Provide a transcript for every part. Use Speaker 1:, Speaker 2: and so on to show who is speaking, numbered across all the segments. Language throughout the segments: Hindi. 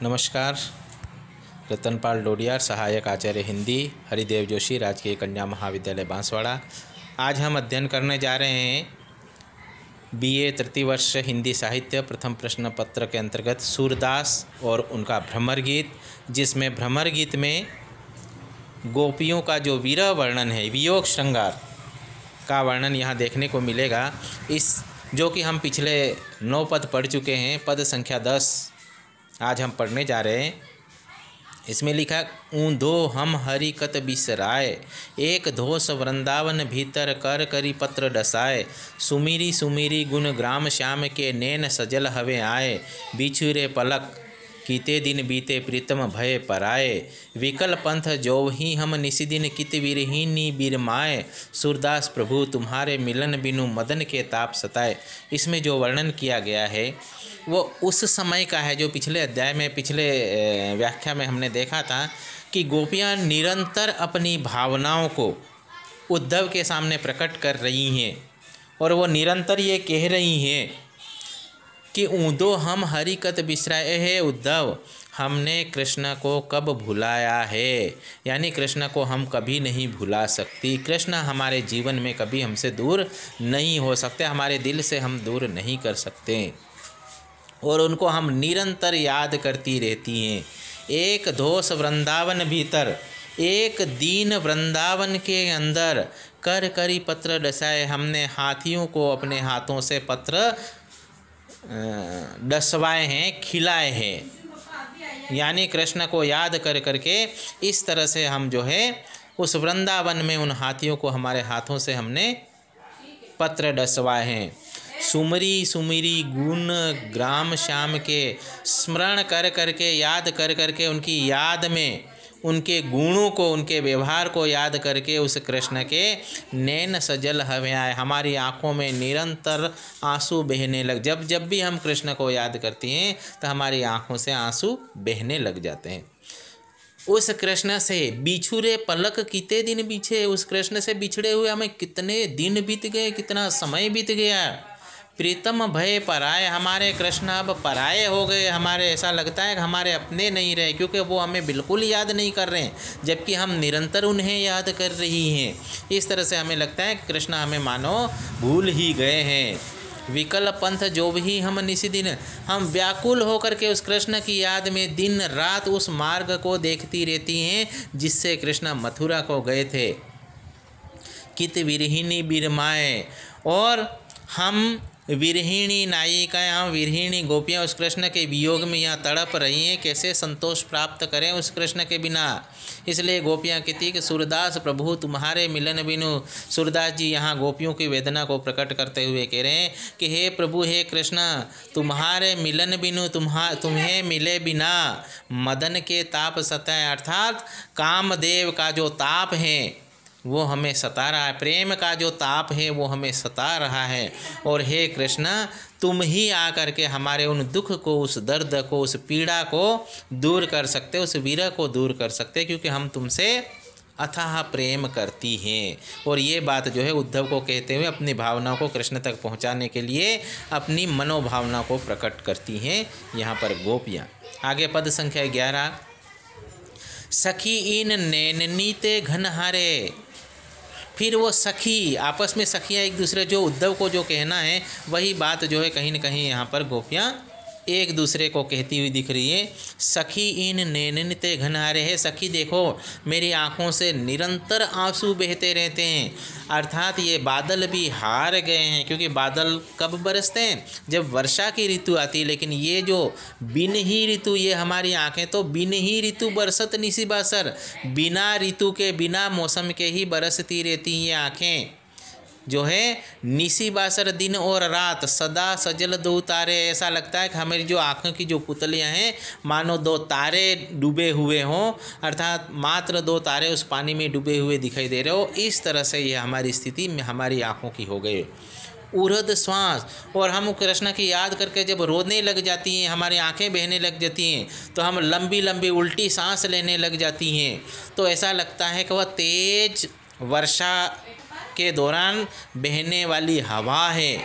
Speaker 1: नमस्कार। रतनपाल डोडियार, सहायक आचार्य हिंदी, हरिदेव जोशी, राजकीय कन्या महाविद्यालय बांसवाड़ा। आज हम अध्ययन करने जा रहे हैं बीए तृतीय वर्ष हिंदी साहित्य प्रथम प्रश्न पत्र के अंतर्गत सूरदास और उनका भ्रमर गीत, जिसमें भ्रमर गीत में गोपियों का जो विरह वर्णन है, वियोग श्रृंगार का वर्णन यहाँ देखने को मिलेगा। इस जो कि हम पिछले 9 पद पढ़ चुके हैं, पद संख्या 10 आज हम पढ़ने जा रहे हैं। इसमें लिखा, ऊंधो हम हरि कत बिसराए, एक धोस वृंदावन भीतर कर करी पत्र डसाए, सुमीरी सुमीरी गुण ग्राम श्याम के नैन सजल हवे आए, बिछुरे पलक कीते दिन बीते प्रीतम भय पराए, विकल पंथ जोवही हम निशिदिन कित विरहीनी बिरमाए, सूरदास प्रभु तुम्हारे मिलन बिनु मदन के ताप सताए। इसमें जो वर्णन किया गया है वो उस समय का है जो पिछले अध्याय में, पिछले व्याख्या में हमने देखा था कि गोपियाँ निरंतर अपनी भावनाओं को उद्धव के सामने प्रकट कर रही हैं और वो निरंतर ये कह रही हैं कि ऊंधो हम हरि कत बिसराए है उद्धव, हमने कृष्ण को कब भुलाया है, यानी कृष्ण को हम कभी नहीं भुला सकती। कृष्ण हमारे जीवन में कभी हमसे दूर नहीं हो सकते, हमारे दिल से हम दूर नहीं कर सकते और उनको हम निरंतर याद करती रहती हैं। एक धोस वृंदावन भीतर, एक दीन वृंदावन के अंदर कर करी पत्र डसाए, हमने हाथियों को अपने हाथों से पत्र डसवाए हैं, खिलाए हैं, यानी कृष्ण को याद कर करके इस तरह से हम जो है उस वृंदावन में उन हाथियों को हमारे हाथों से हमने पत्र डसवाए हैं। सुमरी सुमिरी गुण ग्राम श्याम के, स्मरण कर करके, याद कर करके, उनकी याद में उनके गुणों को, उनके व्यवहार को याद करके उस कृष्ण के नैन सजल हवे आए, हमारी आँखों में निरंतर आंसू बहने लग। जब भी हम कृष्ण को याद करती हैं तो हमारी आँखों से आंसू बहने लग जाते हैं। उस कृष्ण से बिछुरे पलक कितने दिन बीछे, उस कृष्ण से बिछड़े हुए हमें कितने दिन बीत गए, कितना समय बीत गया। प्रीतम भय पराए, हमारे कृष्ण अब पराए हो गए, हमारे ऐसा लगता है कि हमारे अपने नहीं रहे, क्योंकि वो हमें बिल्कुल याद नहीं कर रहे हैं, जबकि हम निरंतर उन्हें याद कर रही हैं। इस तरह से हमें लगता है कि कृष्ण हमें मानो भूल ही गए हैं। विकल पंथ जो भी हम निशिदिन, हम व्याकुल होकर के उस कृष्ण की याद में दिन रात उस मार्ग को देखती रहती हैं जिससे कृष्ण मथुरा को गए थे। कित विरहिणी बिरमाए, और हम विरहिणी नायिकाएँ, हम विरहिणी गोपियाँ उस कृष्ण के वियोग में यहाँ तड़प रही हैं, कैसे संतोष प्राप्त करें उस कृष्ण के बिना। इसलिए गोपियाँ कहती कि सूरदास प्रभु तुम्हारे मिलन बिनु, सूरदास जी यहाँ गोपियों की वेदना को प्रकट करते हुए कह रहे हैं कि हे प्रभु, हे कृष्ण, तुम्हारे मिलन बिनु, तुम्हें मिले बिना मदन के ताप सताए, अर्थात कामदेव का जो ताप है वो हमें सता रहा है, प्रेम का जो ताप है वो हमें सता रहा है। और हे कृष्ण, तुम ही आकर के हमारे उन दुख को, उस दर्द को, उस पीड़ा को दूर कर सकते, उस विरह को दूर कर सकते, क्योंकि हम तुमसे अथाह प्रेम करती हैं। और ये बात जो है उद्धव को कहते हुए अपनी भावनाओं को कृष्ण तक पहुंचाने के लिए अपनी मनोभावना को प्रकट करती हैं यहाँ पर गोपियाँ। आगे पद संख्या 11, सखी इन नैननी ते घनहारे। फिर वो सखी, आपस में सखियाँ एक दूसरे, जो उद्धव को जो कहना है वही बात जो है कहीं न कहीं यहाँ पर गोपियाँ एक दूसरे को कहती हुई दिख रही है। सखी इन नैनन ते घनहारे है, सखी देखो मेरी आँखों से निरंतर आंसू बहते रहते हैं, अर्थात ये बादल भी हार गए हैं, क्योंकि बादल कब बरसते हैं, जब वर्षा की ऋतु आती है, लेकिन ये जो बिन ही ऋतु, ये हमारी आँखें तो बिन ही ऋतु बरसत निसी बासर, बिना ऋतु के, बिना मौसम के ही बरसती रहती ये आँखें जो है निसी बासर, दिन और रात सदा सजल दो तारे। ऐसा लगता है कि हमारी जो आँखों की जो पुतलियाँ हैं मानो 2 तारे डूबे हुए हों, अर्थात मात्र 2 तारे उस पानी में डूबे हुए दिखाई दे रहे हो। इस तरह से ये हमारी स्थिति में हमारी आँखों की हो गई। उर्ध श्वास, और हम कृष्ण की याद करके जब रोने लग जाती हैं, हमारी आंखें बहने लग जाती हैं, तो हम लंबी लंबी उल्टी सांस लेने लग जाती हैं। तो ऐसा लगता है कि वह तेज वर्षा के दौरान बहने वाली हवा है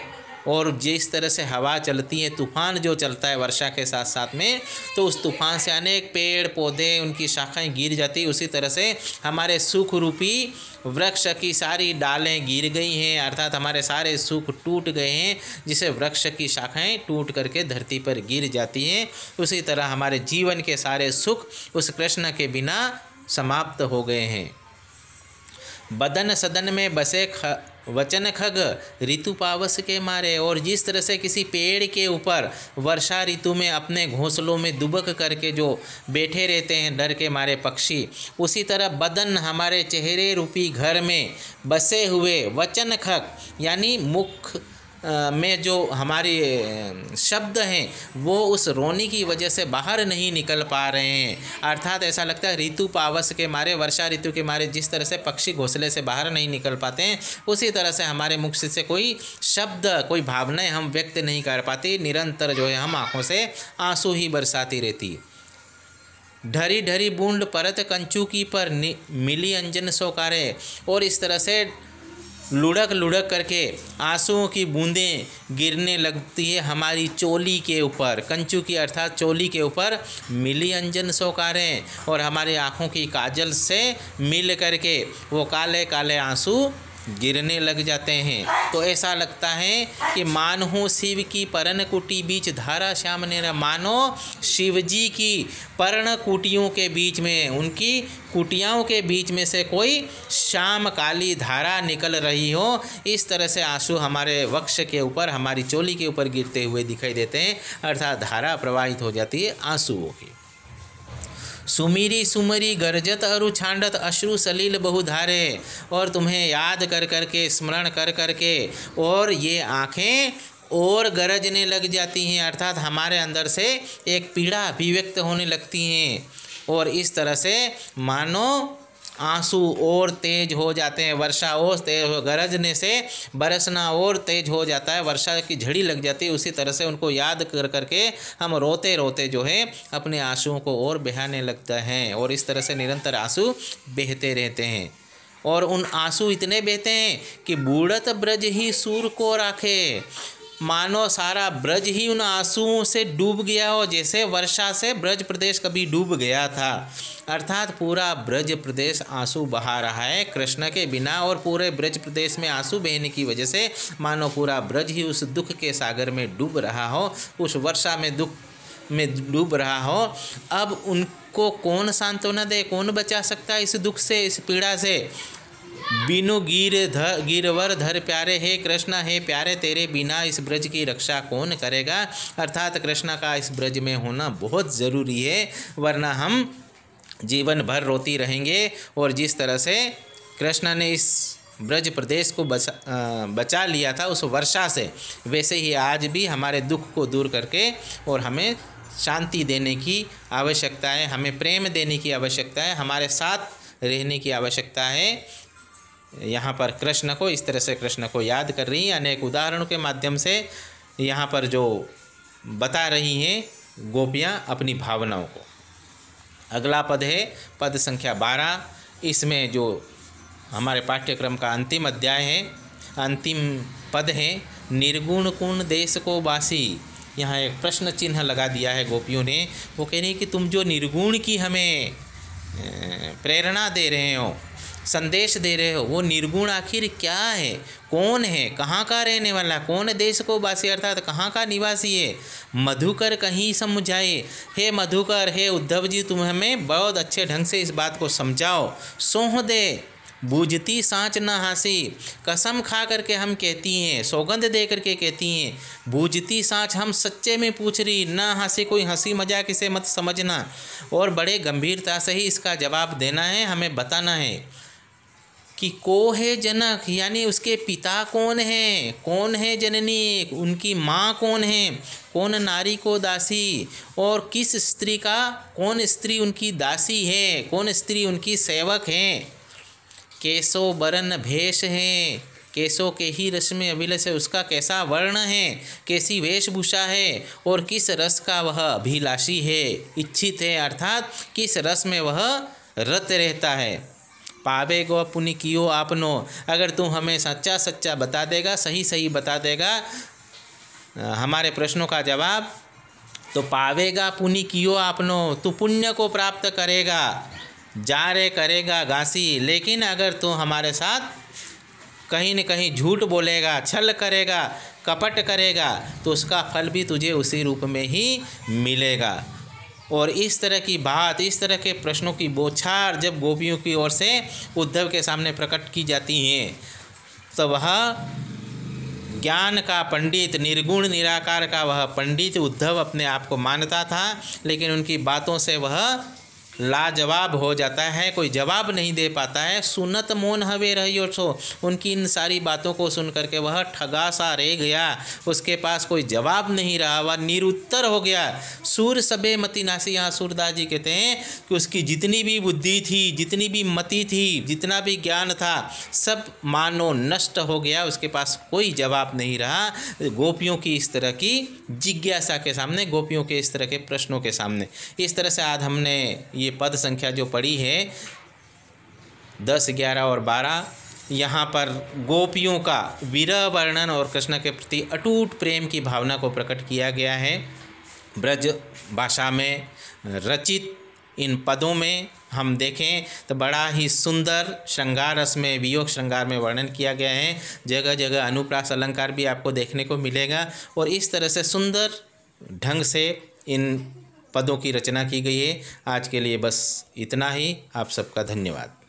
Speaker 1: और जिस तरह से हवा चलती है, तूफान जो चलता है वर्षा के साथ साथ में, तो उस तूफान से अनेक पेड़ पौधे उनकी शाखाएं गिर जाती है। उसी तरह से हमारे सुख रूपी वृक्ष की सारी डालें गिर गई हैं, अर्थात हमारे सारे सुख टूट गए हैं, जिसे वृक्ष की शाखाएं टूट करके धरती पर गिर जाती हैं। उसी तरह हमारे जीवन के सारे सुख उस कृष्ण के बिना समाप्त हो गए हैं। बदन सदन में बसे वचन खग ऋतु पावस के मारे। और जिस तरह से किसी पेड़ के ऊपर वर्षा ऋतु में अपने घोंसलों में दुबक करके जो बैठे रहते हैं डर के मारे पक्षी, उसी तरह बदन हमारे चेहरे रूपी घर में बसे हुए वचन खग यानी मुख में जो हमारी शब्द हैं वो उस रोने की वजह से बाहर नहीं निकल पा रहे हैं। अर्थात ऐसा लगता है ऋतु पावस के मारे, वर्षा ऋतु के मारे जिस तरह से पक्षी घोंसले से बाहर नहीं निकल पाते हैं, उसी तरह से हमारे मुख से कोई शब्द, कोई भावनाएं हम व्यक्त नहीं कर पाती। निरंतर जो है हम आँखों से आंसू ही बरसाती रहती। ढरी ढरी बूंद परत कंचू की पर मिली अंजन सोकारे। और इस तरह से लुढ़क लुढ़क करके आंसुओं की बूंदें गिरने लगती है हमारी चोली के ऊपर। कंचू की अर्थात चोली के ऊपर मिली अंजन सोकारें, और हमारी आँखों की काजल से मिल करके वो काले काले आंसू गिरने लग जाते हैं। तो ऐसा लगता है कि मानो शिव की पर्ण कुटी बीच धारा श्याम ने, मानो शिव जी की पर्ण कुटियों के बीच में, उनकी कुटियाओं के बीच में से कोई श्याम काली धारा निकल रही हो। इस तरह से आंसू हमारे वक्ष के ऊपर, हमारी चोली के ऊपर गिरते हुए दिखाई देते हैं, अर्थात धारा प्रवाहित हो जाती है आंसुओं की। सुमीरी सुमरी गरजत अरु छांडत अश्रु सलील बहुधारे। और तुम्हें याद कर कर के, स्मरण कर कर के, और ये आँखें और गरजने लग जाती हैं, अर्थात हमारे अंदर से एक पीड़ा अभिव्यक्त होने लगती हैं। और इस तरह से मानो आंसू और तेज हो जाते हैं, वर्षा और तेज हो, गरजने से बरसना और तेज हो जाता है, वर्षा की झड़ी लग जाती है। उसी तरह से उनको याद कर करके हम रोते रोते जो है अपने आंसुओं को और बहाने लगता है, और इस तरह से निरंतर आंसू बहते रहते हैं। और उन आंसू इतने बहते हैं कि बूढ़त ब्रज ही सूर को राखे। मानो सारा ब्रज ही उन आंसुओं से डूब गया हो, जैसे वर्षा से ब्रज प्रदेश कभी डूब गया था। अर्थात पूरा ब्रज प्रदेश आंसू बहा रहा है कृष्ण के बिना, और पूरे ब्रज प्रदेश में आंसू बहने की वजह से मानो पूरा ब्रज ही उस दुख के सागर में डूब रहा हो, उस वर्षा में दुख में डूब रहा हो। अब उनको कौन सांत्वना दे, कौन बचा सकता है इस दुख से, इस पीड़ा से। बिनु गिरवर धर प्यारे, हे कृष्ण हे प्यारे, तेरे बिना इस ब्रज की रक्षा कौन करेगा। अर्थात कृष्ण का इस ब्रज में होना बहुत ज़रूरी है, वरना हम जीवन भर रोती रहेंगे। और जिस तरह से कृष्ण ने इस ब्रज प्रदेश को बचा लिया था उस वर्षा से, वैसे ही आज भी हमारे दुख को दूर करके और हमें शांति देने की आवश्यकता है, हमें प्रेम देने की आवश्यकता है, हमारे साथ रहने की आवश्यकता है। यहाँ पर कृष्ण को इस तरह से कृष्ण को याद कर रही हैं, अनेक उदाहरणों के माध्यम से यहाँ पर जो बता रही हैं गोपियाँ अपनी भावनाओं को। अगला पद है पद संख्या 12। इसमें जो हमारे पाठ्यक्रम का अंतिम अध्याय है, अंतिम पद है, निर्गुण कुण देश को बासी। यहाँ एक प्रश्न चिन्ह लगा दिया है गोपियों ने। वो कह रही है कि तुम जो निर्गुण की हमें प्रेरणा दे रहे हो, संदेश दे रहे हो, वो निर्गुण आखिर क्या है, कौन है, कहाँ का रहने वाला, कौन देश को वासी अर्थात कहाँ का निवासी है। मधुकर कहीं समझाए, हे मधुकर, हे उद्धव जी, तुम हमें बहुत अच्छे ढंग से इस बात को समझाओ। सोह दे बूझती सांच न हासी, कसम खा करके हम कहती हैं, सौगंध दे करके कहती हैं, बूझती सांच, हम सच्चे में पूछ रही, न हासी, कोई हंसी मजाक इसे मत समझना, और बड़े गंभीरता से ही इसका जवाब देना है, हमें बताना है कि को है जनक, यानी उसके पिता कौन है, कौन है जननी, उनकी माँ कौन है, कौन नारी को दासी, और किस स्त्री का, कौन स्त्री उनकी दासी है, कौन स्त्री उनकी सेवक है। केसो बरन भेष है, केसों के ही रस में अभिलष है, उसका कैसा वर्ण है, कैसी वेशभूषा है, और किस रस का वह अभिलाषी है, इच्छित है, अर्थात किस रस में वह रत रहता है। पावे गो पुनि कियो आपनो, अगर तू हमें सच्चा सच्चा बता देगा, सही सही बता देगा, हमारे प्रश्नों का जवाब, तो पावेगा पुण्य कियो आपनो, तू पुण्य को प्राप्त करेगा, जा रे करेगा घासी। लेकिन अगर तू हमारे साथ कहीं न कहीं झूठ बोलेगा, छल करेगा, कपट करेगा, तो उसका फल भी तुझे उसी रूप में ही मिलेगा। और इस तरह की बात, इस तरह के प्रश्नों की बौछार जब गोपियों की ओर से उद्धव के सामने प्रकट की जाती हैं, तो वह ज्ञान का पंडित, निर्गुण निराकार का वह पंडित उद्धव अपने आप को मानता था, लेकिन उनकी बातों से वह लाजवाब हो जाता है, कोई जवाब नहीं दे पाता है। सुनत मौन हवे रहियो सो, उनकी इन सारी बातों को सुन करके वह ठगा सा रह गया, उसके पास कोई जवाब नहीं रहा, वह निरुत्तर हो गया। सूर सबे मति नासी, यहाँ सूरदास जी कहते हैं कि उसकी जितनी भी बुद्धि थी, जितनी भी मति थी, जितना भी ज्ञान था, सब मानो नष्ट हो गया, उसके पास कोई जवाब नहीं रहा गोपियों की इस तरह की जिज्ञासा के सामने, गोपियों के इस तरह के प्रश्नों के सामने। इस तरह से आज हमने ये पद संख्या जो पढ़ी है 10, 11 और 12, यहाँ पर गोपियों का विरह वर्णन और कृष्ण के प्रति अटूट प्रेम की भावना को प्रकट किया गया है। ब्रज भाषा में रचित इन पदों में हम देखें तो बड़ा ही सुंदर श्रृंगार रस में, वियोग श्रृंगार में वर्णन किया गया है। जगह जगह अनुप्रास अलंकार भी आपको देखने को मिलेगा, और इस तरह से सुंदर ढंग से इन पदों की रचना की गई है। आज के लिए बस इतना ही। आप सबका धन्यवाद।